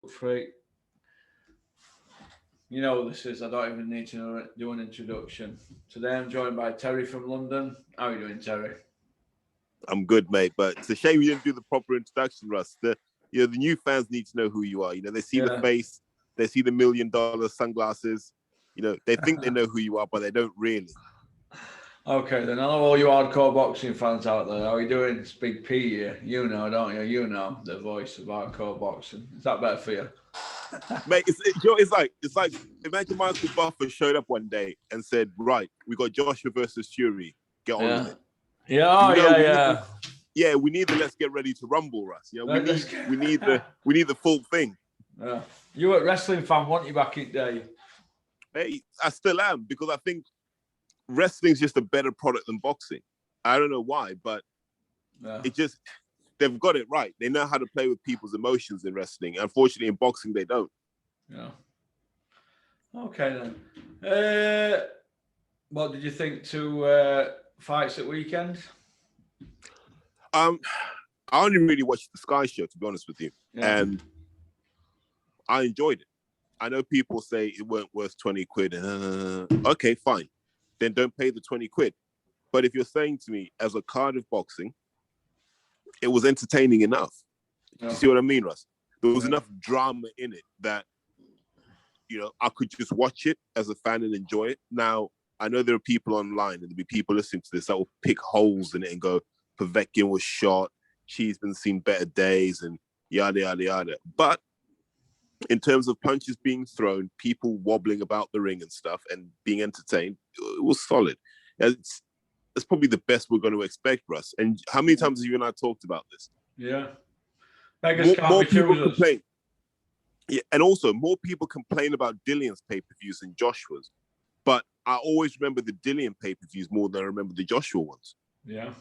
freak. You know what this is. I don't even need to do an introduction. Today I'm joined by Terry from London. How are you doing, Terry? I'm good, mate. But it's a shame you didn't do the proper introduction, Russ. The new fans need to know who you are. They see the face, they see the $1 million sunglasses. They think they know who you are, but they don't really. Okay, then hello all you hardcore boxing fans out there. How are you doing? It's Big P here. You know, don't you? You know the voice of hardcore boxing. Is that better for you? Mate, it's like imagine Michael Buffer showed up one day and said, "Right, we got Joshua versus Fury. Get on with it." Yeah. We need the let's get ready to rumble, Russ. We need the full thing. Yeah. You were a wrestling fan, weren't you, back in the day? Hey, I still am, because I think wrestling's just a better product than boxing. I don't know why, but they've got it right. They know how to play with people's emotions in wrestling. Unfortunately, in boxing, they don't. Yeah. Okay, then. What did you think to fights at weekend? I only really watched the Sky Show, to be honest with you. Yeah. And I enjoyed it. I know people say it weren't worth 20 quid. Okay, fine. Then don't pay the 20 quid. But if you're saying to me, as a card of boxing, it was entertaining enough. Do you see what I mean, Russ? There was enough drama in it that, I could just watch it as a fan and enjoy it. Now, I know there are people online and there'll be people listening to this that will pick holes in it and go, Povetkin was shot, Cheeseman's seen better days, and yada, yada, yada. But in terms of punches being thrown, people wobbling about the ring and stuff and being entertained, it was solid. It's probably the best we're going to expect, Russ. And how many times have you and I talked about this? Yeah. More people complain. Yeah, and also more people complain about Dillion's pay-per-views than Joshua's. But I always remember the Dillion pay-per-views more than I remember the Joshua ones. Yeah.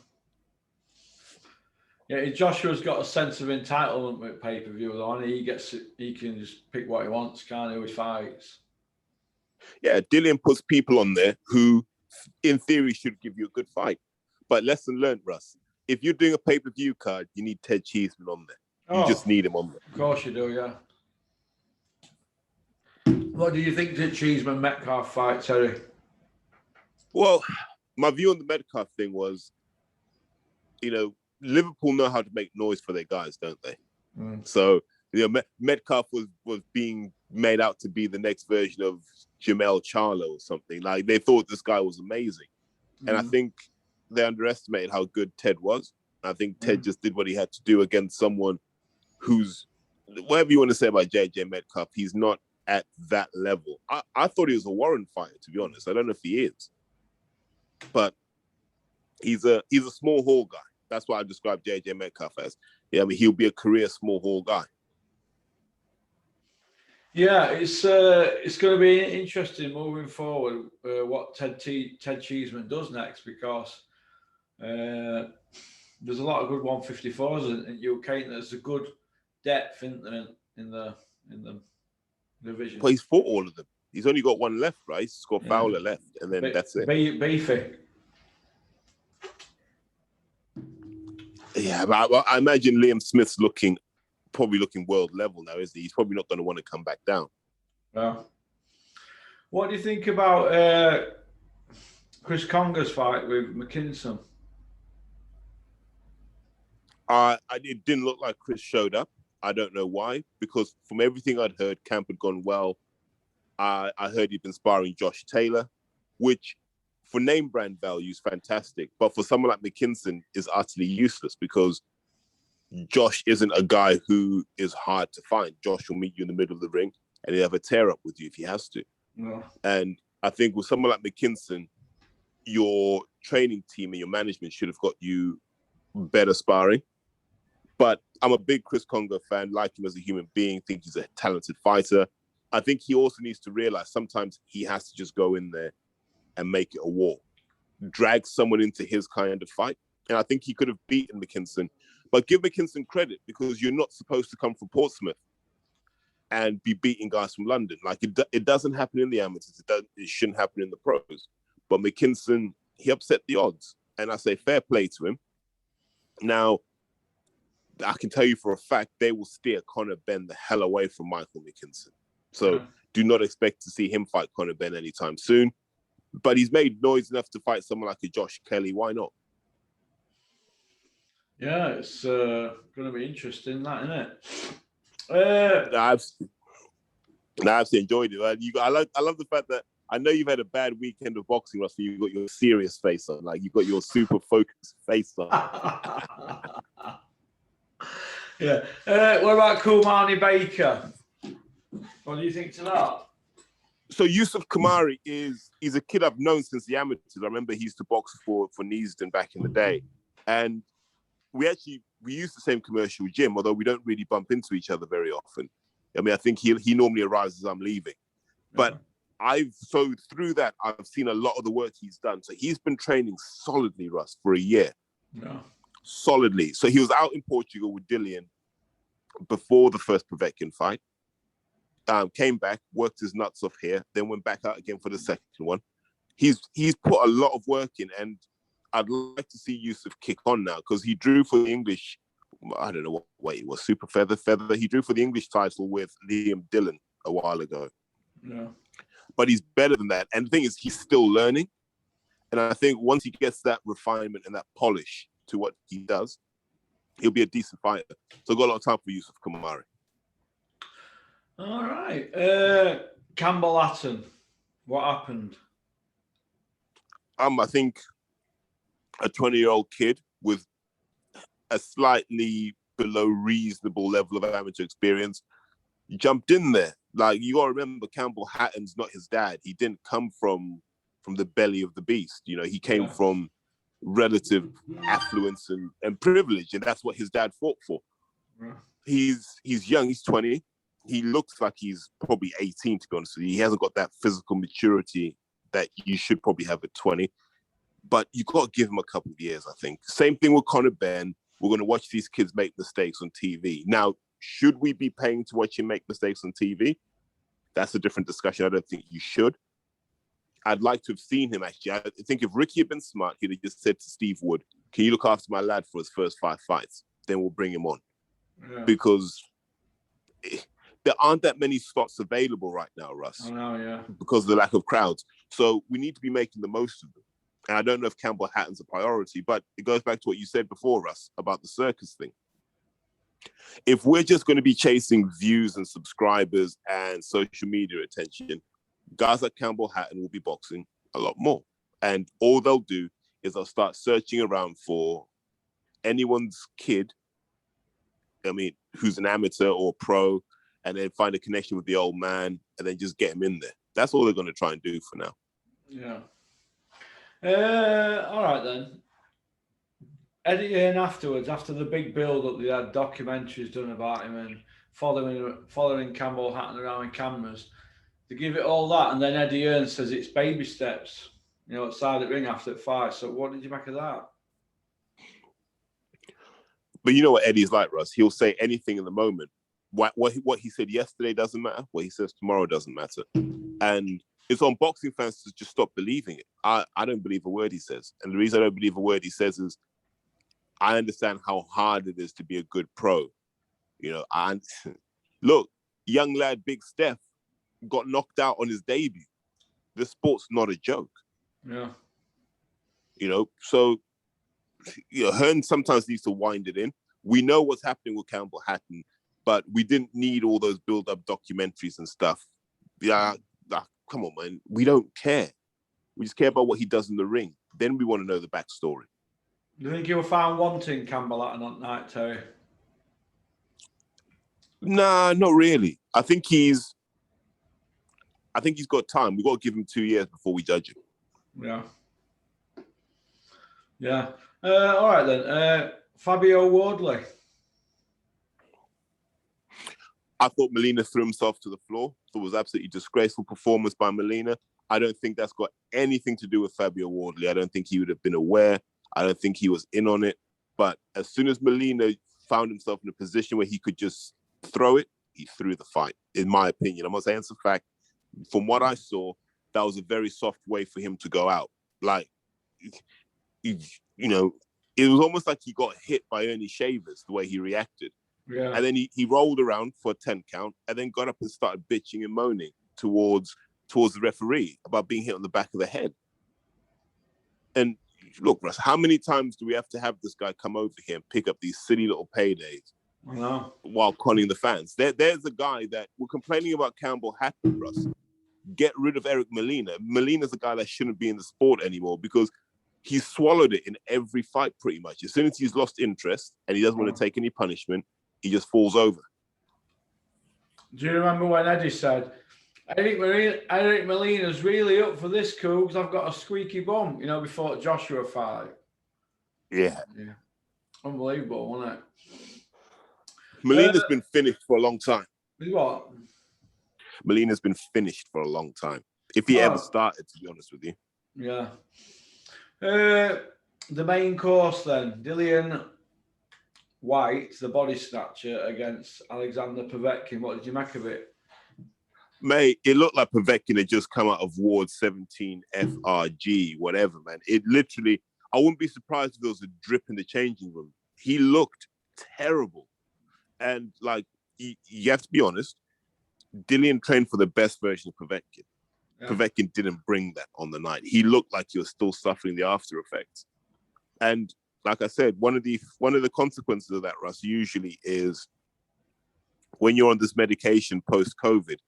Yeah, Joshua's got a sense of entitlement with pay-per-view, though, and he can just pick what he wants, can't he, with fights? Yeah, Dillion puts people on there who, in theory, should give you a good fight. But lesson learned, Russ. If you're doing a pay-per-view card, you need Ted Cheeseman on there. You just need him on there. Of course you do, yeah. What do you think of the Cheeseman-Metcalf fight, Terry? Well, my view on the Metcalf thing was, Liverpool know how to make noise for their guys, don't they? So, Metcalf was being made out to be the next version of Jamel Charlo or something. Like, they thought this guy was amazing. And I think they underestimated how good Ted was. I think Ted just did what he had to do against someone who's, whatever you want to say about JJ Metcalf, he's not at that level. I thought he was a Warren fighter, to be honest. I don't know if he is. But he's a small hall guy. That's what I describe JJ Metcalf as. Yeah, I mean, he'll be a career small hall guy. Yeah, it's going to be interesting moving forward what Ted Cheeseman does next, because there's a lot of good 154s in UK, and there's a good depth in the division. Well, he's fought all of them. He's only got one left, right? He's got Fowler left, and then that's it. Beefy. Yeah, but I imagine Liam Smith's probably looking world level now, isn't he? He's probably not going to want to come back down. Yeah. What do you think about Chris Conger's fight with McKinson? It didn't look like Chris showed up. I don't know why, because from everything I'd heard, camp had gone well. I heard he'd been sparring Josh Taylor, which for name brand value is fantastic. But for someone like McKinson is utterly useless, because Josh isn't a guy who is hard to find. Josh will meet you in the middle of the ring and he'll have a tear up with you if he has to. Yeah. And I think with someone like McKinson, your training team and your management should have got you better sparring. But I'm a big Chris Conger fan, like him as a human being, think he's a talented fighter. I think he also needs to realize sometimes he has to just go in there and make it a war, drag someone into his kind of fight. And I think he could have beaten McKinson. But give McKinson credit, because you're not supposed to come from Portsmouth and be beating guys from London. Like, it doesn't happen in the amateurs. It shouldn't happen in the pros. But McKinson, he upset the odds. And I say fair play to him. Now, I can tell you for a fact they will steer Conor Benn the hell away from Michael Mickinson. So do not expect to see him fight Conor Benn anytime soon. But he's made noise enough to fight someone like a Josh Kelly. Why not? Yeah, it's going to be interesting, that, isn't it? I've enjoyed it. I love the fact that I know you've had a bad weekend of boxing, Russ. You got your serious face on, like you got your super focused face on. Yeah. What about Kulmani Baker? What do you think to that? So Yusuf Kamari he's a kid I've known since the amateurs. I remember he used to box for Neasden back in the day, and we use the same commercial gym, although we don't really bump into each other very often. I mean, I think he normally arrives as I'm leaving, but through that I've seen a lot of the work he's done. So he's been training solidly, Russ, for a year. Yeah. Solidly. So he was out in Portugal with Dillian before the first Povetkin fight. Came back, worked his nuts off here, then went back out again for the second one. He's put a lot of work in, and I'd like to see Yusuf kick on now because he drew for the English. I don't know what weight it was, super feather. He drew for the English title with Liam Dillon a while ago. Yeah. But he's better than that. And the thing is, he's still learning. And I think once he gets that refinement and that polish to what he does, he'll be a decent fighter. So I've got a lot of time for Yusuf Kamari. All right. Campbell Hatton, what happened? I think a 20-year-old kid with a slightly below reasonable level of amateur experience jumped in there. Like, you got to remember, Campbell Hatton's not his dad. He didn't come from the belly of the beast. You know, he came from relative affluence and privilege, and that's what his dad fought for. Yeah. He's young. He's 20. He looks like he's probably 18, to be honest with you. He hasn't got that physical maturity that you should probably have at 20. But you got to give him a couple of years, I think. Same thing with Conor Benn. We're going to watch these kids make mistakes on TV. Now, should we be paying to watch him make mistakes on TV? That's a different discussion. I don't think you should. I'd like to have seen him, actually. I think if Ricky had been smart, he'd have just said to Steve Wood, can you look after my lad for his first 5 fights? Then we'll bring him on. Yeah. Because there aren't that many slots available right now, Russ. I know, yeah. Because of the lack of crowds. So we need to be making the most of them. And I don't know if Campbell Hatton's a priority, but it goes back to what you said before, Russ, about the circus thing. If we're just going to be chasing views and subscribers and social media attention, guys like Campbell Hatton will be boxing a lot more. And all they'll do is they'll start searching around for anyone's kid, I mean, who's an amateur or pro, and then find a connection with the old man and then just get him in there. That's all they're going to try and do for now. Yeah. All right, then. Eddie Hearn afterwards, after the big build-up, they had documentaries done about him and following Campbell Hatton around with cameras. They give it all that, and then Eddie Hearn says it's baby steps, outside the ring after the fight. So what did you make of that? But you know what Eddie's like, Russ? He'll say anything in the moment. What he said yesterday doesn't matter. What he says tomorrow doesn't matter. And it's on boxing fans to just stop believing it. I don't believe a word he says. And the reason I don't believe a word he says is I understand how hard it is to be a good pro. And look, young lad Big Steph got knocked out on his debut. This sport's not a joke. Yeah. So Hearn sometimes needs to wind it in. We know what's happening with Campbell Hatton, but we didn't need all those build-up documentaries and stuff. Yeah, come on, man. We don't care. We just care about what he does in the ring. Then we want to know the backstory. Do you think you were found wanting Campbell Hatton on night, Terry? Nah, not really. I think he's got time. We've got to give him 2 years before we judge him. Yeah. Yeah. All right, then. Fabio Wardley. I thought Molina threw himself to the floor. It was absolutely disgraceful performance by Molina. I don't think that's got anything to do with Fabio Wardley. I don't think he would have been aware. I don't think he was in on it. But as soon as Molina found himself in a position where he could just throw it, he threw the fight, in my opinion. I'm not saying it's a fact. From what I saw, that was a very soft way for him to go out. Like, it was almost like he got hit by Ernie Shavers, the way he reacted. Yeah. And then he rolled around for a 10 count and then got up and started bitching and moaning towards the referee about being hit on the back of the head. And look, Russ, how many times do we have to have this guy come over here and pick up these silly little paydays while conning the fans? There's a guy that we're complaining about Campbell Hatton, Russ. Get rid of Eric Molina. Molina's a guy that shouldn't be in the sport anymore because he's swallowed it in every fight pretty much. As soon as he's lost interest and he doesn't want to take any punishment, he just falls over. Do you remember when Eddie said, Eric Molina's really up for this, cool, because I've got a squeaky bum, before Joshua fight? Yeah. Unbelievable, wasn't it? Molina's been finished for a long time. What? Molina's been finished for a long time. If he ever started, to be honest with you. Yeah. The main course then, Dillian White, the body snatcher, against Alexander Povetkin. What did you make of it? Mate, it looked like Povetkin had just come out of Ward 17 FRG, whatever, man. It literally, I wouldn't be surprised if there was a drip in the changing room. He looked terrible. And, you have to be honest, Dillian trained for the best version of Povetkin. Yeah. Povetkin didn't bring that on the night. He looked like he was still suffering the after effects. And like I said, one of the consequences of that, Russ, usually is when you're on this medication post-COVID,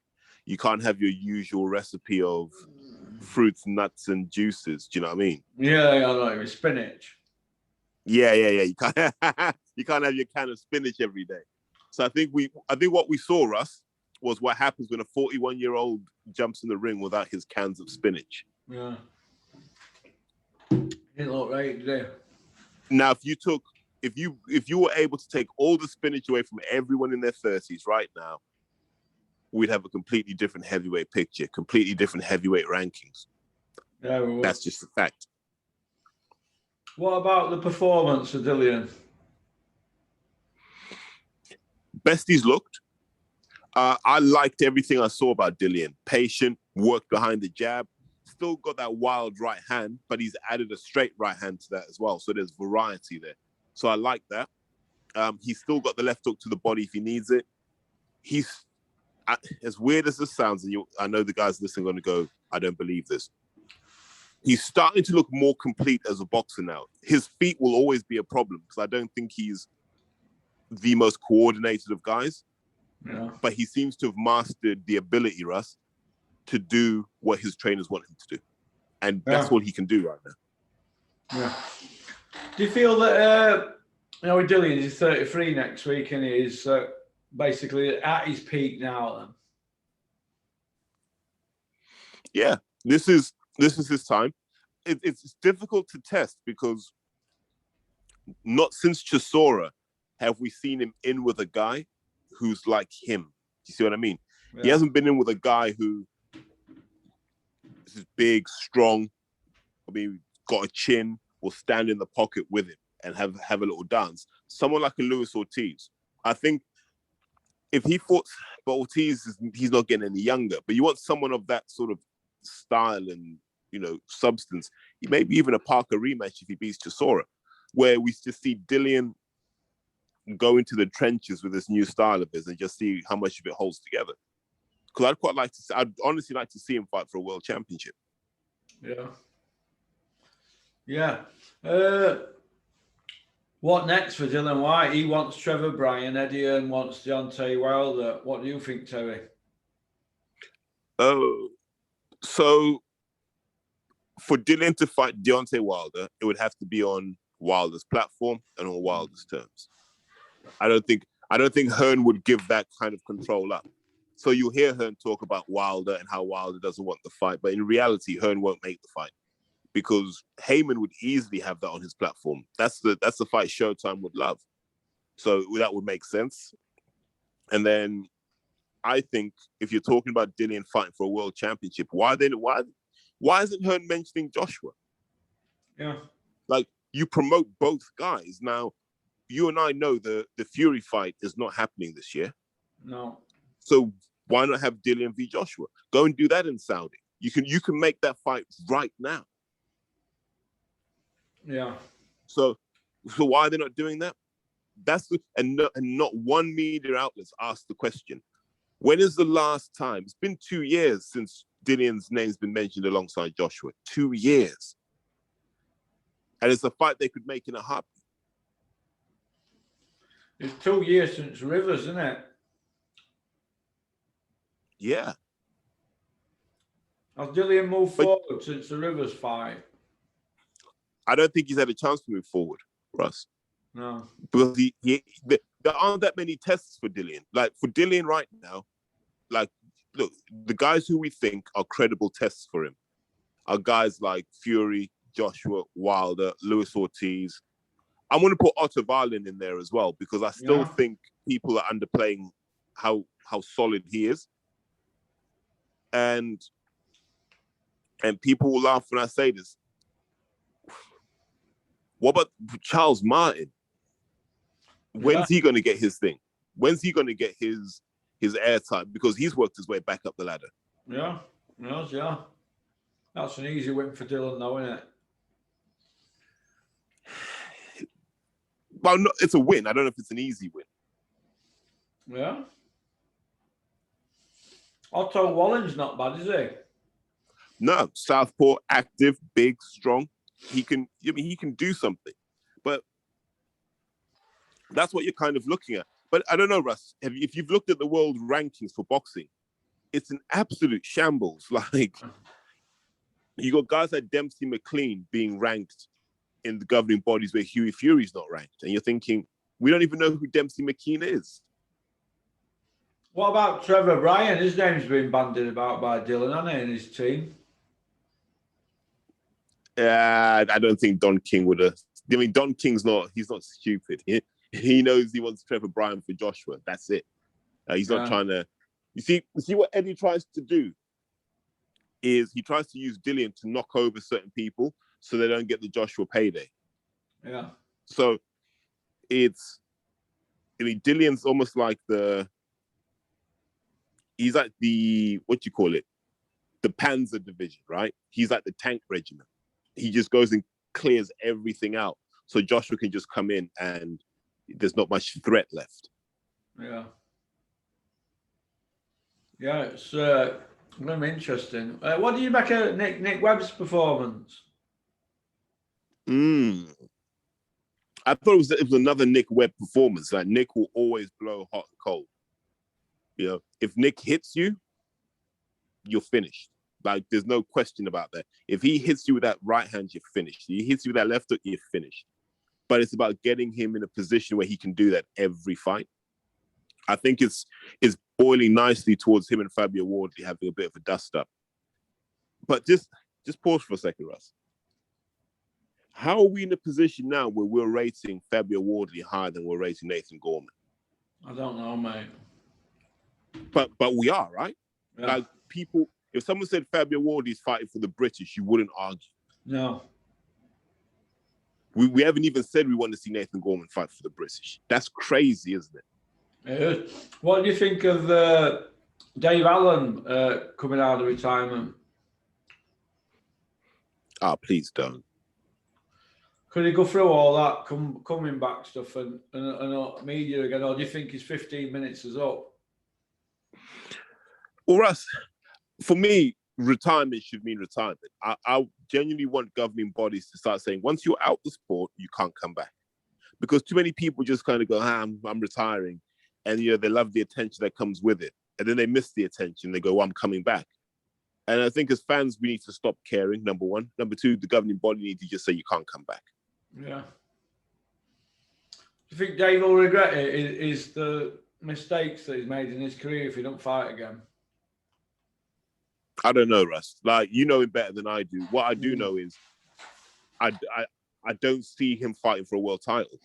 you can't have your usual recipe of fruits, nuts, and juices. Do you know what I mean? Yeah, I know. Spinach. Yeah. You can't have your can of spinach every day. So I think what we saw, Russ, was what happens when a 41-year-old jumps in the ring without his cans of spinach. Yeah. Didn't look right, did it? Now, if you were able to take all the spinach away from everyone in their 30s right now, we'd have a completely different heavyweight picture, completely different heavyweight rankings. Yeah, that's just a fact. What about the performance of Dillian? Best he's looked. I liked everything I saw about Dillian. Patient, worked behind the jab, still got that wild right hand, but he's added a straight right hand to that as well. So there's variety there. So I like that. He's still got the left hook to the body if he needs it. He's, as weird as this sounds, and I know the guys listening are going to go, I don't believe this. He's starting to look more complete as a boxer now. His feet will always be a problem because I don't think he's the most coordinated of guys. Yeah. But he seems to have mastered the ability, Russ, to do what his trainers want him to do. And that's what he can do right now. Yeah. Do you feel that, with Dillian, he's 33 next week and he's basically at his peak now then? Yeah, this is his time. It's difficult to test because not since Chisora have we seen him in with a guy who's like him. Do you see what I mean? Yeah. He hasn't been in with a guy who is big, strong, got a chin, will stand in the pocket with him and have a little dance. Someone like a Luis Ortiz. I think if he fought, but Ortiz, he's not getting any younger, but you want someone of that sort of style and, substance. Maybe even a Parker rematch if he beats Chisora, where we just see Dillian go into the trenches with this new style of his and just see how much of it holds together. Because I'd honestly like to see him fight for a world championship. Yeah. What next for Dillian White? He wants Trevor Bryan. Eddie Hearn wants Deontay Wilder. What do you think, Terry? So for Dillian to fight Deontay Wilder, it would have to be on Wilder's platform and on Wilder's terms. I don't think Hearn would give that kind of control up. So you'll hear Hearn talk about Wilder and how Wilder doesn't want the fight, but in reality, Hearn won't make the fight because Heyman would easily have that on his platform. That's the fight Showtime would love. So that would make sense. And then I think if you're talking about Dillian fighting for a world championship, why isn't Hearn mentioning Joshua? Yeah. You promote both guys. Now, you and I know the Fury fight is not happening this year. No. So why not have Dillian v Joshua? Go and do that in Saudi. You can make that fight right now. Yeah. So So why are they not doing that? And not one media outlets asked the question. When is the last time? It's been 2 years since Dillian's name's been mentioned alongside Joshua. 2 years. And it's a fight they could make in a heartbeat. It's 2 years since Rivers, isn't it? Yeah. Has Dillian moved forward since the Rivers fight? I don't think he's had a chance to move forward, Russ. No. Because there aren't that many tests for Dillian. Like, for Dillian right now, like, look, the guys who we think are credible tests for him are guys like Fury, Joshua, Wilder, Luis Ortiz. I'm going to put Otto Wallin in there as well, because I still think people are underplaying how solid he is. And people will laugh when I say this. What about Charles Martin? When's he going to get his thing? When's he going to get his airtime? Because he's worked his way back up the ladder. Yeah. That's an easy win for Dylan, though, isn't it? Well, no, it's a win. I don't know if it's an easy win. Yeah. Otto Wallin's not bad, is he? No, southpaw, active, big, strong. He can do something, but that's what you're kind of looking at. But I don't know, Russ. If you've looked at the world rankings for boxing, it's an absolute shambles. Like, you got guys like Dempsey McLean being ranked in the governing bodies where Hughie Fury's not ranked, and you're thinking, we don't even know who Dempsey McLean is. What about Trevor Bryan? His name's been bandied about by Dylan, hasn't he, and his team? I don't think Don King would have. I mean, Don King's he's not stupid. He knows he wants Trevor Bryan for Joshua. That's it. He's not trying to. You see what Eddie tries to do is he tries to use Dillian to knock over certain people so they don't get the Joshua payday. Yeah. So Dillian's almost like he's like the, what you call it? The Panzer division, right? He's like the tank regiment. He just goes and clears everything out. So Joshua can just come in and there's not much threat left. Yeah. Yeah, it's going to be interesting. What do you make of Nick Webb's performance? I thought it was another Nick Webb performance. Like, Nick will always blow hot and cold. You know, if Nick hits you, you're finished. Like, there's no question about that. If he hits you with that right hand, you're finished. He hits you with that left hook, you're finished. But it's about getting him in a position where he can do that every fight. I think it's boiling nicely towards him and Fabio Wardley having a bit of a dust up. But just pause for a second, Russ. How are we in a position now where we're rating Fabio Wardley higher than we're rating Nathan Gorman? I don't know, mate. But we are, right? Yeah. Like, people, if someone said Fabio Wardley's fighting for the British, you wouldn't argue. No. We haven't even said we want to see Nathan Gorman fight for the British. That's crazy, isn't it? It is. What do you think of Dave Allen coming out of retirement? Please don't. Could he go through all that coming back stuff and media again, or do you think his 15 minutes is up? Well, Russ, for me, retirement should mean retirement. I genuinely want governing bodies to start saying, once you're out the sport, you can't come back. Because too many people just kind of go, I'm retiring. And, you know, they love the attention that comes with it. And then they miss the attention. They go, I'm coming back. And I think as fans, we need to stop caring, number one. Number two, the governing body needs to just say you can't come back. Yeah. Do you think Dave will regret it? Is the mistakes that he's made in his career if he don't fight again? I don't know, Russ. Like, you know him better than I do. What I do know is I don't see him fighting for a world title.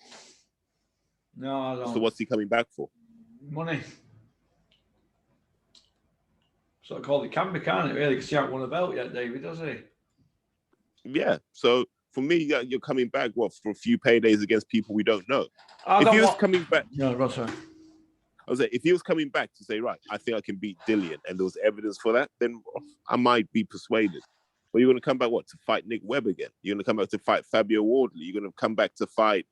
No, I don't. So what's he coming back for? Money. So called it can be, can't it, really? Because he hasn't won a belt yet, David, does he? Yeah. So for me, you're coming back, for a few paydays against people we don't know. If he was coming back... No, Ross, sorry. I was like, if he was coming back to say, right, I think I can beat Dillian, and there was evidence for that, then I might be persuaded. But you're going to come back, to fight Nick Webb again? You're going to come back to fight Fabio Wardley? You're going to come back to fight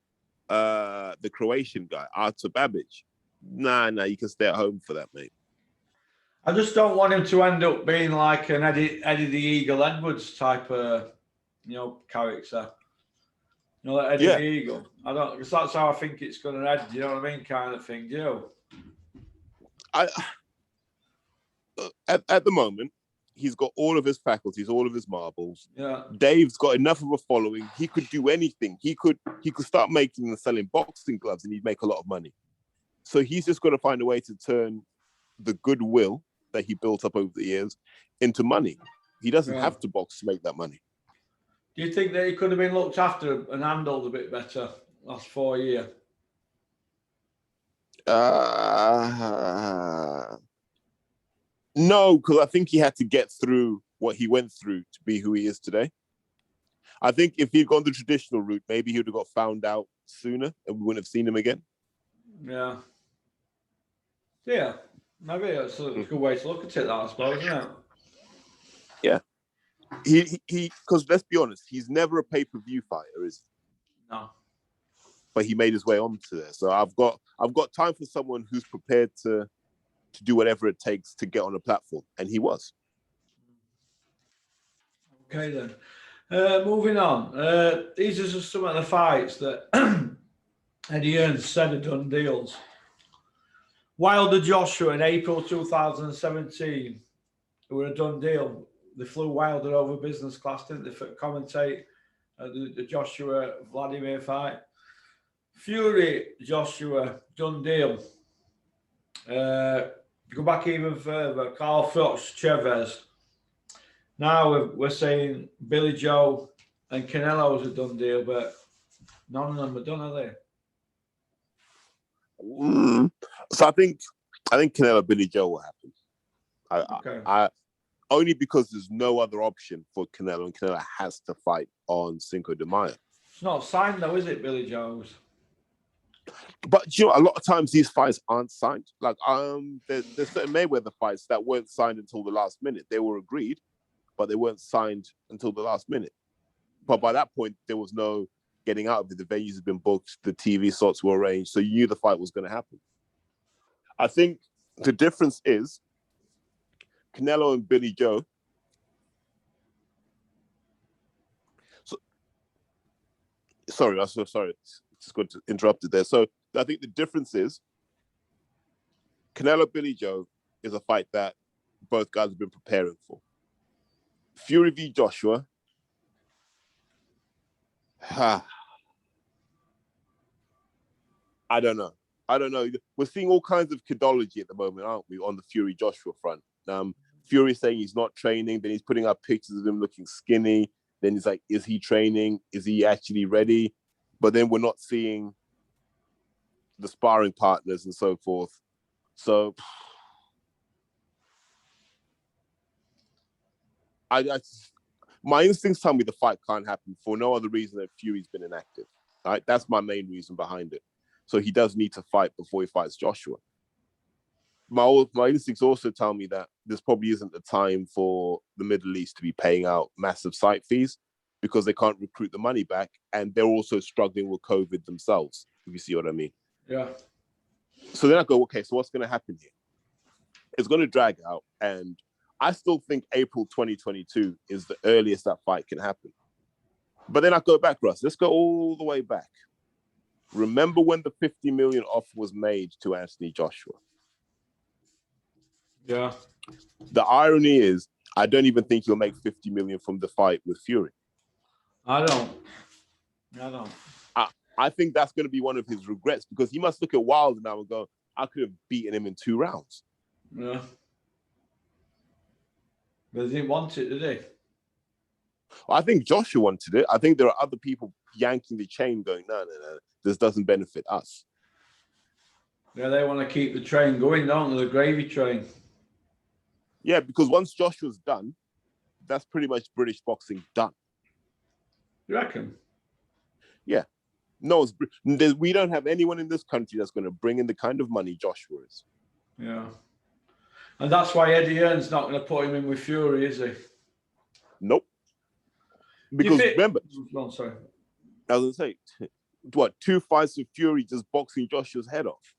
the Croatian guy, Artur Babic. Nah, you can stay at home for that, mate. I just don't want him to end up being like an Eddie the Eagle Edwards type of, character. Like Eddie the Eagle. I don't, because that's how I think it's going to end. You know what I mean, kind of thing. Do you? At the moment, he's got all of his faculties, all of his marbles. Yeah. Dave's got enough of a following. He could do anything. He could start making and selling boxing gloves, and he'd make a lot of money. So he's just got to find a way to turn the goodwill that he built up over the years into money. He doesn't have to box to make that money. Do you think that he could have been looked after and handled a bit better last 4 years? No, because I think he had to get through what he went through to be who he is today. I think if he'd gone the traditional route, maybe he would have got found out sooner and we wouldn't have seen him again. Yeah. Yeah. Maybe that's a good way to look at it, I suppose, isn't it? Yeah. He because let's be honest, he's never a pay-per-view fighter, is he? No. But he made his way onto there. So I've got time for someone who's prepared to do whatever it takes to get on a platform. And he was. Okay then. Moving on. These are just some of the fights that Eddie Hearn said are done deals. Wilder Joshua in April 2017 were a done deal. They flew Wilder over business class, didn't they, for commentate the Joshua Vladimir fight. Fury Joshua done deal. Go back even further. Carl Froch Chavez. Now we're saying Billy Joe and Canelo's a done deal, but none of them are done, are they? So I think Canelo Billy Joe will happen. I only because there's no other option for Canelo, and Canelo has to fight on Cinco de Mayo. It's not signed though, is it, Billy Joe's? But a lot of times these fights aren't signed. Like there's certain Mayweather fights that weren't signed until the last minute. They were agreed, but they weren't signed until the last minute. But by that point, there was no getting out of it. The venues had been booked, the TV slots were arranged, so you knew the fight was going to happen. I think the difference is Canelo and Billy Joe. Sorry. Just got to interrupt it there. So I think the difference is Canelo Billy Joe is a fight that both guys have been preparing for. Fury v Joshua. I don't know. We're seeing all kinds of kidology at the moment, aren't we, on the Fury Joshua front? Fury saying he's not training, then he's putting up pictures of him looking skinny. Then he's like, is he training? Is he actually ready? But then we're not seeing the sparring partners and so forth. So my instincts tell me the fight can't happen for no other reason than Fury's been inactive. Right? That's my main reason behind it. So he does need to fight before he fights Joshua. My instincts also tell me that this probably isn't the time for the Middle East to be paying out massive site fees because they can't recruit the money back, and they're also struggling with COVID themselves, if you see what I mean. Yeah. So then I go, okay, so what's going to happen here? It's going to drag out, and I still think April 2022 is the earliest that fight can happen. But then I go back, Russ. Let's go all the way back. Remember when the 50 million offer was made to Anthony Joshua? Yeah. The irony is, I don't even think he'll make 50 million from the fight with Fury. I don't. I think that's going to be one of his regrets because he must look at Wilder now and go, I could have beaten him in 2 rounds. Yeah. But he didn't want it, did he? Well, I think Joshua wanted it. I think there are other people yanking the chain going, no, this doesn't benefit us. Yeah, they want to keep the train going, don't they? The gravy train. Yeah, because once Joshua's done, that's pretty much British boxing done. You reckon? Yeah. No, we don't have anyone in this country that's going to bring in the kind of money Joshua is. Yeah. And that's why Eddie Hearn's not going to put him in with Fury, is he? Nope. Because remember... Oh, sorry. I was going to say, what, 2 fights with Fury just boxing Joshua's head off.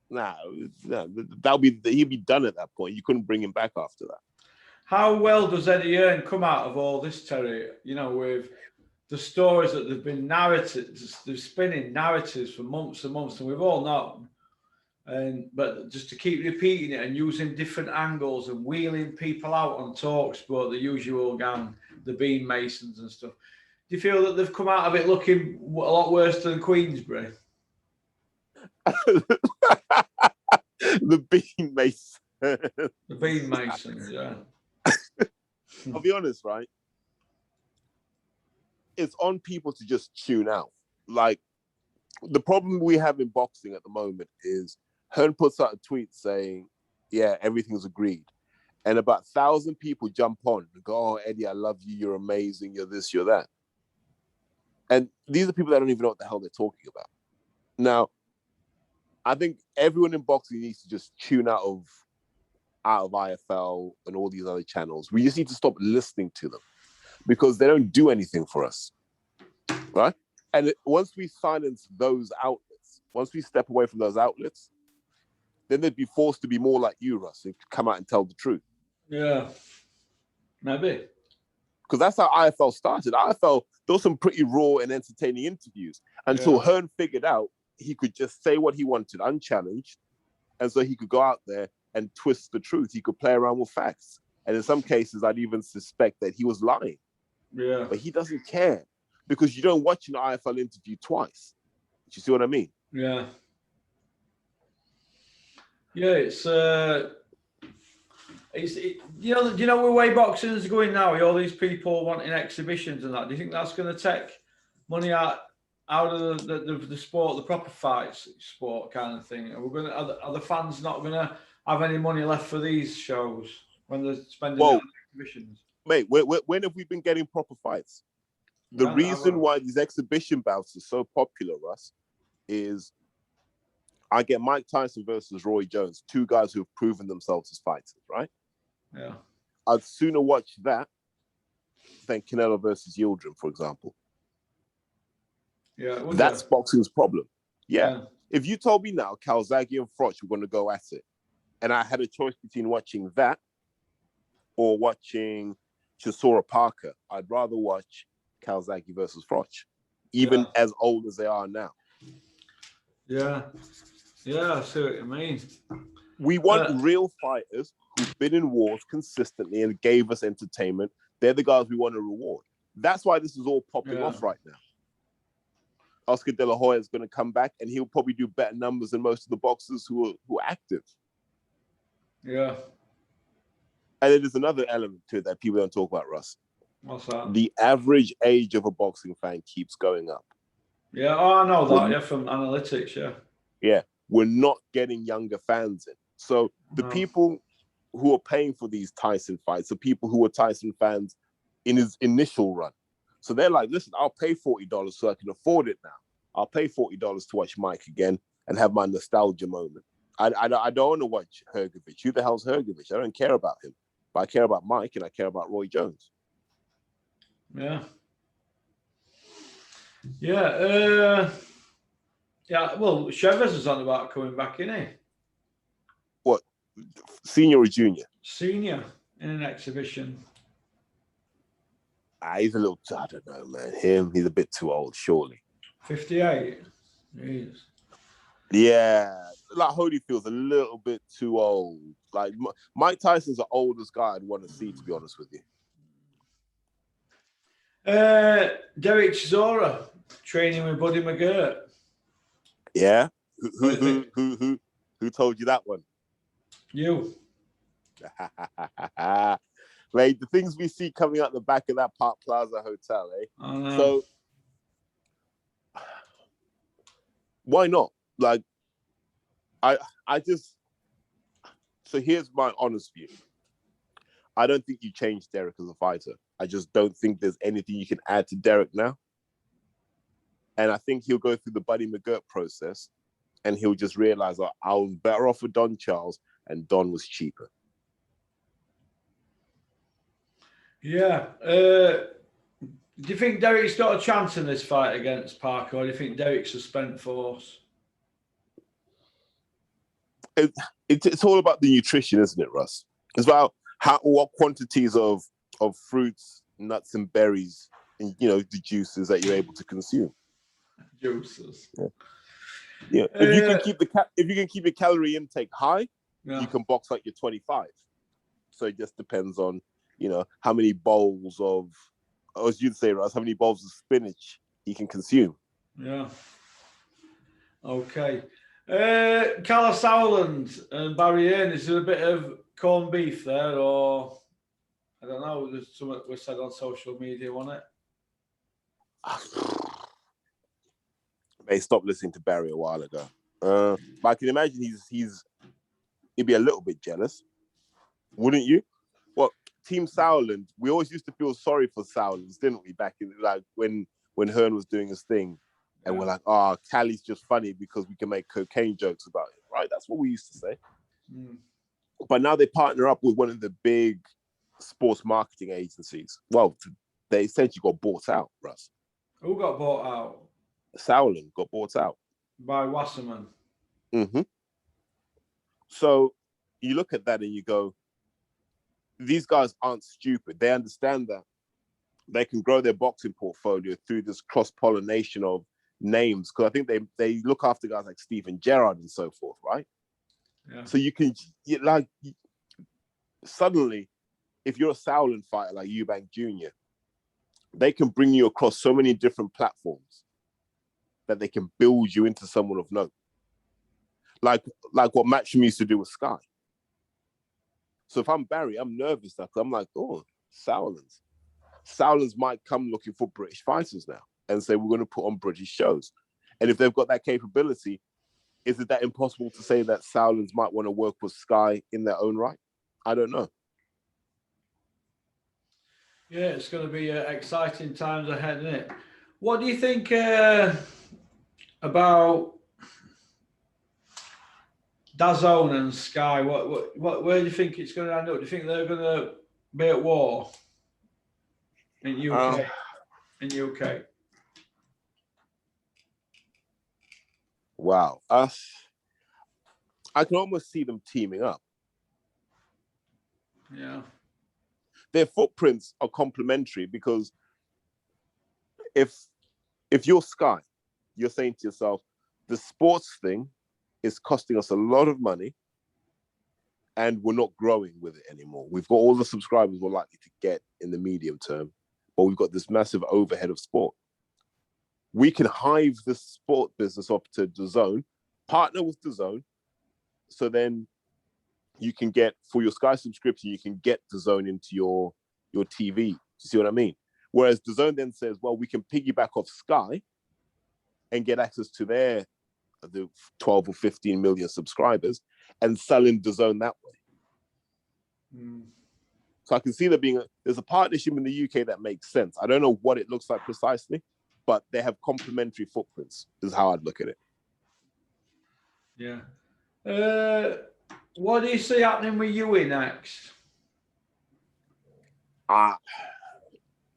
Nah, he'd be done at that point. You couldn't bring him back after that. How well does Eddie Hearn come out of all this, Terry? You know, with the stories that they've been narratives, they're spinning narratives for months and months, and we've all known. But just to keep repeating it and using different angles and wheeling people out on TalkSport, the usual gang, the Bean Masons and stuff. Do you feel that they've come out of it looking a lot worse than Queensbury? The Bean Masons. The Bean Masons, yeah. I'll be honest, right? It's on people to just tune out. Like, the problem we have in boxing at the moment is Hearn puts out a tweet saying, yeah, everything's agreed. And about 1,000 people jump on and go, oh, Eddie, I love you. You're amazing. You're this, you're that. And these are people that don't even know what the hell they're talking about. Now, I think everyone in boxing needs to just tune out of IFL and all these other channels. We just need to stop listening to them because they don't do anything for us, right? And once we silence those outlets, once we step away from those outlets, then they'd be forced to be more like you, Russ, and come out and tell the truth. Yeah, maybe. Because that's how IFL started. IFL, there were some pretty raw and entertaining interviews until Hearn figured out he could just say what he wanted, unchallenged. And so he could go out there and twist the truth. He could play around with facts. And in some cases, I'd even suspect that he was lying. Yeah. But he doesn't care because you don't watch an IFL interview twice. Do you see what I mean? Yeah. Yeah, it's you know where way boxing is going now. All these people wanting exhibitions and that. Do you think that's going to take money out of the sport, the proper fights sport kind of thing? Are the fans not going to have any money left for these shows when they're spending on exhibitions? Mate, when have we been getting proper fights? The reason why these exhibition bouts are so popular, Russ, is I get Mike Tyson versus Roy Jones, 2 guys who have proven themselves as fighters, right? Yeah. I'd sooner watch that than Canelo versus Yildirim, for example. Yeah. That's boxing's problem. Yeah. If you told me now Calzaghe and Froch were going to go at it, and I had a choice between watching that or watching Chisora Parker, I'd rather watch Calzaghe versus Froch, even as old as they are now. Yeah. Yeah, I see what you mean. We want real fighters who've been in wars consistently and gave us entertainment. They're the guys we want to reward. That's why this is all popping off right now. Oscar De La Hoya is going to come back and he'll probably do better numbers than most of the boxers who are active. Yeah. And then there's another element to it that people don't talk about, Russ. What's that? The average age of a boxing fan keeps going up. Yeah, I know that, from analytics, Yeah, we're not getting younger fans in. So the people who are paying for these Tyson fights are people who were Tyson fans in his initial run. So they're like, listen, I'll pay $40 so I can afford it now. I'll pay $40 to watch Mike again and have my nostalgia moment. I don't want to watch Hrgovic. Who the hell's Hrgovic? I don't care about him. But I care about Mike and I care about Roy Jones. Yeah. Yeah. Well, Chavez is on about coming back, isn't he? What? Senior or junior? Senior in an exhibition. He's a little, I don't know, man. He's a bit too old, surely. 58. Jeez. Yeah. Like Holyfield's a little bit too old. Like Mike Tyson's the oldest guy I'd want to see, to be honest with you. Derek Chisora training with Buddy McGirt. Yeah. Who told you that one? You. Like the things we see coming out the back of that Park Plaza hotel, eh? So why not? Like I just, so here's my honest view. I don't think you change Derek as a fighter. I just don't think there's anything you can add to Derek now. And I think he'll go through the Buddy McGirt process and he'll just realize I was better off with Don Charles and Don was cheaper. Yeah. Do you think Derek's got a chance in this fight against Parker, or do you think Derek's a spent force? It's all about the nutrition, isn't it, Russ? It's about what quantities of fruits, nuts, and berries, and the juices that you're able to consume. Juices. Yeah. If you can keep your calorie intake high, you can box like you're 25. So it just depends on how many bowls of, as you'd say, Russ, how many bowls of spinach you can consume. Yeah. Okay. Calla Sowland and Barry Hearn, is there a bit of corned beef there, or I don't know, there's something was said on social media, wasn't it? They stopped listening to Barry a while ago. But I can imagine he'd be a little bit jealous, wouldn't you? Well, Team Sowland, we always used to feel sorry for Sowlands, didn't we? Back in when Hearn was doing his thing, and we're like, Callie's just funny because we can make cocaine jokes about it, right? That's what we used to say. Mm. But now they partner up with one of the big sports marketing agencies. Well, they essentially got bought out, Russ. Who got bought out? Sowland got bought out. By Wasserman. Mm-hmm. So you look at that and you go, these guys aren't stupid. They understand that they can grow their boxing portfolio through this cross-pollination of names. Because I think they look after guys like Steven Gerrard and so forth, right? Yeah. So suddenly, if you're a Sowland fighter like Eubank Jr., they can bring you across so many different platforms that they can build you into someone of note. Like what Matchroom used to do with Sky. So if I'm Barry, I'm nervous now because I'm like, Sowlands. Sowlands might come looking for British fighters now and say, we're going to put on British shows. And if they've got that capability, is it that impossible to say that Sowlands might want to work with Sky in their own right? I don't know. Yeah, it's going to be exciting times ahead, isn't it? What do you think about DAZN and Sky? Where do you think it's going to end up? Do you think they're going to be at war in UK? In UK? Wow, I can almost see them teaming up. Yeah. Their footprints are complementary because if you're Sky, you're saying to yourself, the sports thing is costing us a lot of money and we're not growing with it anymore. We've got all the subscribers we're likely to get in the medium term, but we've got this massive overhead of sport. We can hive the sport business off to DAZN, partner with DAZN, so then you can get, for your Sky subscription, you can get DAZN into your TV. You see what I mean? Whereas DAZN then says, well, we can piggyback off Sky and get access to the 12 or 15 million subscribers and selling DAZN that way. Mm. So I can see there being there's a partnership in the UK that makes sense. I don't know what it looks like precisely, but they have complementary footprints, is how I'd look at it. Yeah. What do you see happening with Huey next? I'm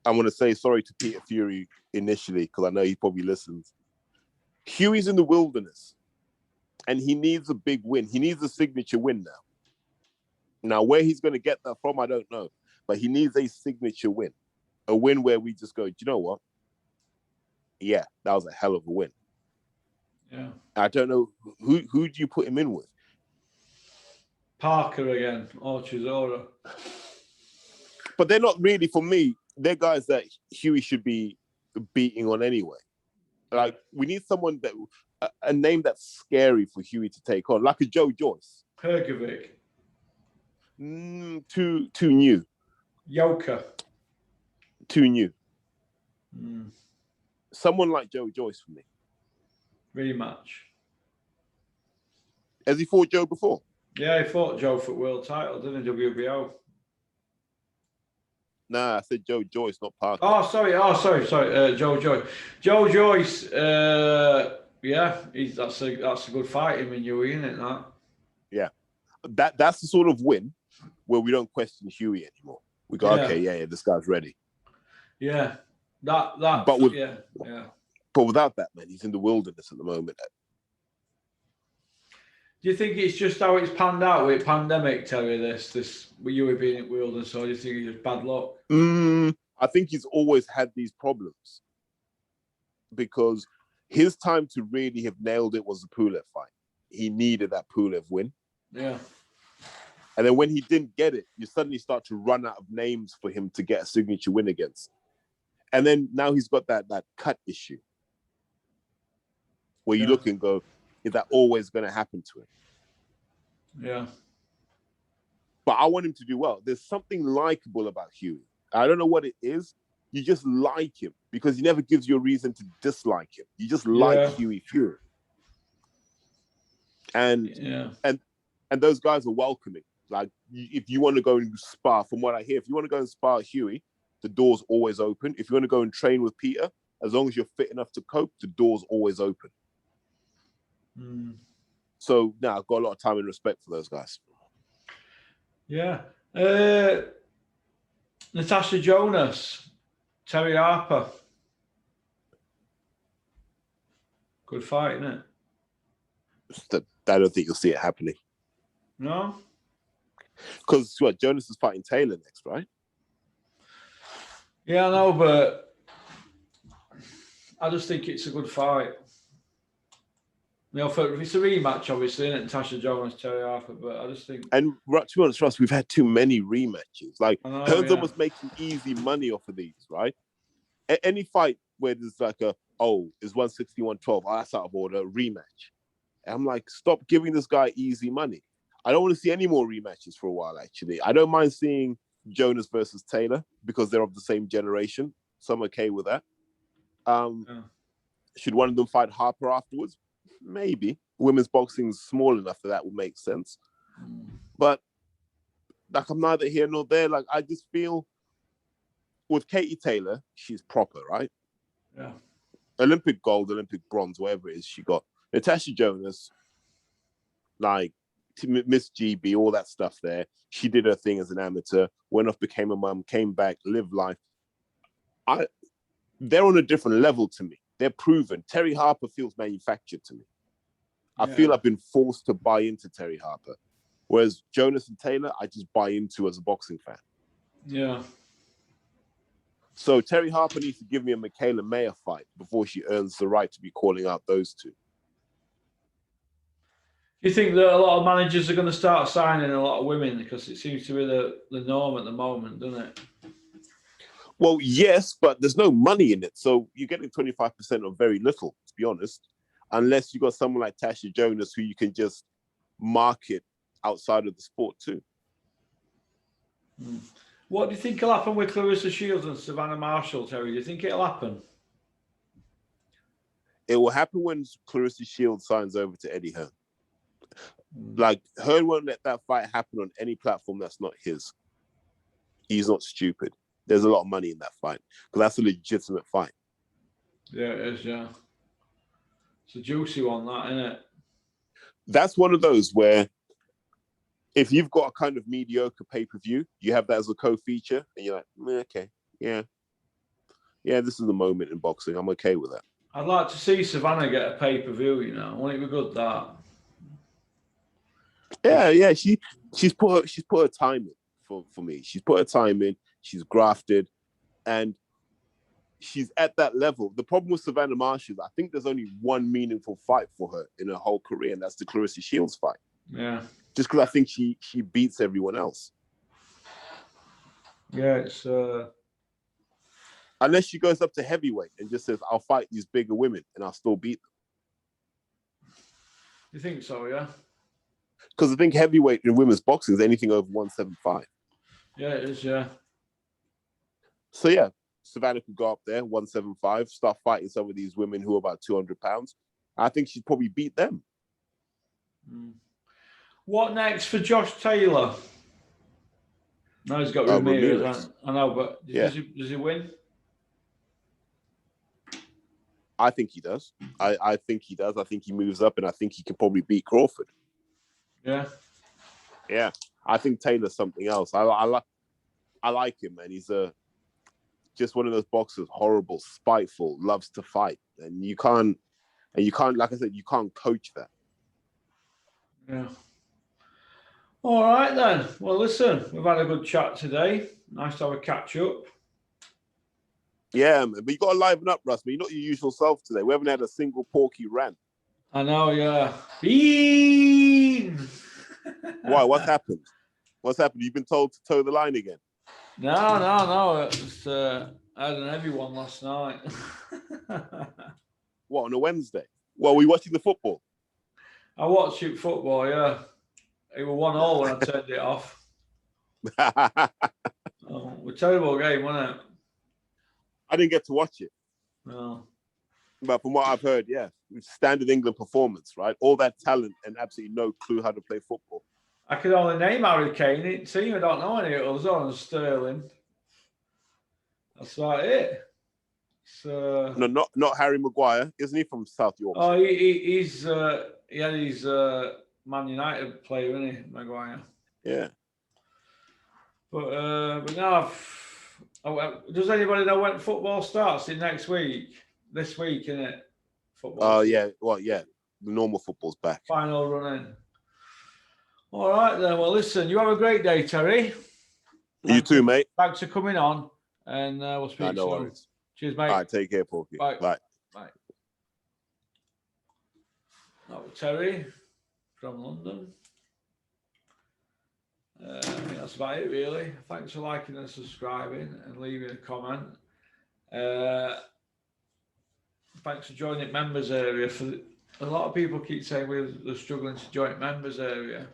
going to say sorry to Peter Fury initially, because I know he probably listens. Huey's in the wilderness, and he needs a big win. He needs a signature win now. Now, where he's going to get that from, I don't know. But he needs a signature win. A win where we just go, do you know what? Yeah, that was a hell of a win. Yeah. I don't know. Who do you put him in with? Parker again, or Chisora. But they're not really, for me, they're guys that Huey should be beating on anyway. Like, we need someone that, a name that's scary for Huey to take on, like a Joe Joyce. Hergovic. Too new. Yoka. Too new. Someone like Joe Joyce for me. Rematch. Has he fought Joe before? Yeah, he fought Joe for world title, didn't he? WBO. Nah, I said Joe Joyce, not Parker. Oh, sorry. Joe Joyce. Joe Joyce. Yeah, that's a good fight. Him and Huey, isn't it? That. Yeah, that's the sort of win where we don't question Huey anymore. We go, okay, yeah, this guy's ready. Yeah. But with yeah. But without that, man, he's in the wilderness at the moment. Do you think it's just how it's panned out with pandemic, Terry? This you were being at wilderness, or do you think it's just bad luck? I think he's always had these problems because his time to really have nailed it was the Pulev fight. He needed that Pulev win. Yeah. And then when he didn't get it, you suddenly start to run out of names for him to get a signature win against. And then now he's got that cut issue where you look and go, is that always going to happen to him? Yeah. But I want him to do well. There's something likable about Huey. I don't know what it is. You just like him because he never gives you a reason to dislike him. You just like Huey Fury. And those guys are welcoming. Like, if you want to go and spar, from what I hear, if you want to go and spar Huey, the door's always open. If you want to go and train with Peter, as long as you're fit enough to cope, the door's always open. So now I've got a lot of time and respect for those guys. Yeah. Natasha Jonas, Terry Harper. Good fight, isn't it? I don't think you'll see it happening. No? Because Jonas is fighting Taylor next, right? Yeah, I know, but I just think it's a good fight. You know, it's a rematch, obviously, isn't it? Natasha Jonas, Terry Harper, but I just think... And to be honest, Russ, we've had too many rematches. Like, Hearns almost making easy money off of these, right? Any fight where there's like it's 160, 112, that's out of order, rematch. And I'm like, stop giving this guy easy money. I don't want to see any more rematches for a while, actually. I don't mind seeing Jonas versus Taylor because they're of the same generation. So I'm okay with that. Should one of them fight Harper afterwards? Maybe. Women's boxing is small enough that would make sense. But like, I'm neither here nor there. Like, I just feel with Katie Taylor, she's proper, right? Yeah. Olympic gold, Olympic bronze, whatever it is she got. Natasha Jonas, like Miss GB, all that stuff there. She did her thing as an amateur, went off, became a mum, came back, lived life. They're on a different level to me. They're proven. Terry Harper feels manufactured to me. I feel I've been forced to buy into Terry Harper. Whereas Jonas and Taylor, I just buy into as a boxing fan. Yeah. So Terry Harper needs to give me a Michaela Mayer fight before she earns the right to be calling out those two. Do you think that a lot of managers are going to start signing a lot of women because it seems to be the norm at the moment, doesn't it? Well, yes, but there's no money in it. So you're getting 25% of very little, to be honest, unless you got someone like Tasha Jonas who you can just market outside of the sport too. What do you think will happen with Clarissa Shields and Savannah Marshall, Terry? Do you think it'll happen? It will happen when Clarissa Shields signs over to Eddie Hearn. Like, Hearn won't let that fight happen on any platform that's not his. He's not stupid. There's a lot of money in that fight because that's a legitimate fight. Yeah, it is, yeah. It's a juicy one, that, isn't it? That's one of those where if you've got a kind of mediocre pay-per-view, you have that as a co-feature, and you're like, okay, yeah, this is the moment in boxing. I'm okay with that. I'd like to see Savannah get a pay-per-view, you know. Wouldn't it be good, that? Yeah. She's put her time in for me. She's put her time in. She's grafted, and she's at that level. The problem with Savannah Marshall is I think there's only one meaningful fight for her in her whole career, and that's the Clarissa Shields fight. Yeah. Just because I think she beats everyone else. Yeah, it's... Unless she goes up to heavyweight and just says, I'll fight these bigger women and I'll still beat them. You think so, yeah? Because I think heavyweight in women's boxing is anything over 175. Yeah, it is, yeah. So, yeah, Savannah could go up there, 175, start fighting some of these women who are about 200 pounds. I think she'd probably beat them. What next for Josh Taylor? No, he's got Ramirez. I know, but does he win? I think he does. I think he does. I think he moves up, and I think he can probably beat Crawford. Yeah. Yeah. I think Taylor's something else. I like him, man. He's just one of those boxers, horrible, spiteful, loves to fight, and you can't, like I said, you can't coach that. Yeah. All right then. Well, listen, we've had a good chat today. Nice to have a catch up. Yeah, man, but you got to liven up, Russ. You're not your usual self today. We haven't had a single porky rant. I know, yeah. Bean. Why? What's happened? What's happened? You've been told to toe the line again? No. It's, I had an heavy one last night. What, on a Wednesday? Well, were you watching the football? I watched it football, yeah. It was 1-1 when I turned it off. Oh, it was a terrible game, wasn't it? I didn't get to watch it. No. But from what I've heard, yeah, standard England performance, right? All that talent and absolutely no clue how to play football. I could only name Harry Kane. It seemed I don't know any others on Sterling. That's about it. So no, not Harry Maguire. Isn't he from South Yorkshire? Oh, he's Man United player, isn't he, Maguire? Yeah. But now, does anybody know when football starts? Next week? This week, isn't it? Football. Yeah. Well, yeah. The normal football's back. Final run in. All right then. Well, listen. You have a great day, Terry. You too, mate. Thanks for coming on, and we'll speak soon. Worries. Cheers, mate. All right, take care, Porky. Bye. Bye. That was Terry from London. I think that's about it, really. Thanks for liking and subscribing and leaving a comment. Thanks for joining members area. A lot of people keep saying they're struggling to join members area.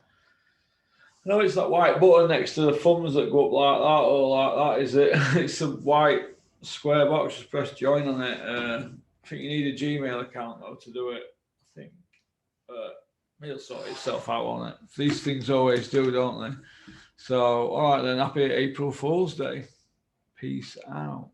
I know it's that white button next to the thumbs that go up like that or like that, is it? It's a white square box. Just press join on it. I think you need a Gmail account though to do it. I think. It'll sort itself out on it. These things always do, don't they? So, all right then. Happy April Fool's Day. Peace out.